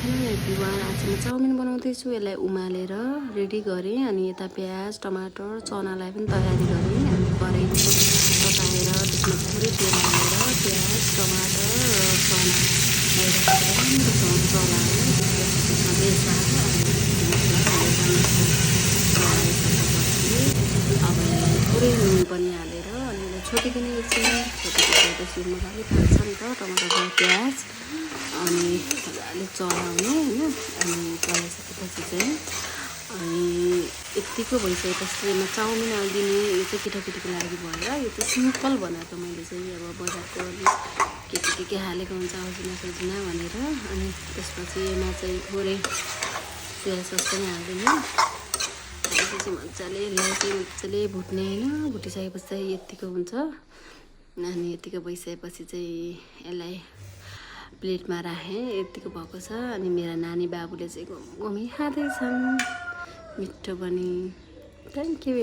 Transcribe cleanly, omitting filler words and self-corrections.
सबैजना एभ्रिवान आज म चाउमिन बनाउँदैछु। यसलाई उमालेर रेडी गरेँ अनि यता प्याज टमाटर चनालाई पनि तयारी गरेँ अनि कराही तताएर त्यसमा थोरै तेल हालेर प्याज टमाटर र चनालाई राम्रोसँग चलाएँ। त्यसपछि त्यसमा बेस हालेँ अब यसलाई थोरै नुन पनि हालेर अनि यसलाई छोपिकन एकछिन छोपिसकेपछि मजाले पाक्छ नि त टमाटर र प्याज अनि मजाले चलाउने होइन। अनि चलाइसकेपछि चाहिँ अनि यत्तिको भइसकेपछि यसमा चाउमिन हालिदिने। यो चाहिँ केटाकेटीको लागि भएर यो चाहिँ सिम्पल बनाएको मैले चाहिँ अब बजारको के हालेको हुन्छ सजिना भनेर। अनि त्यसपछि यसमा चाहिँ थोरै सोया सस पनि हालिदिने। त्यसपछि मजाले भुट्ने होइन। भुटिसकेपछि चाहिँ यत्तिको हुन्छ अनि यत्तिको भइसकेपछि चाहिँ यसलाई प्लेटमा राखेँ। यत्तिको भएको छ अनि मेरा नानी बाबुले चाहिँ घुमी खाँदैछन् मिठो पनि। Thank you.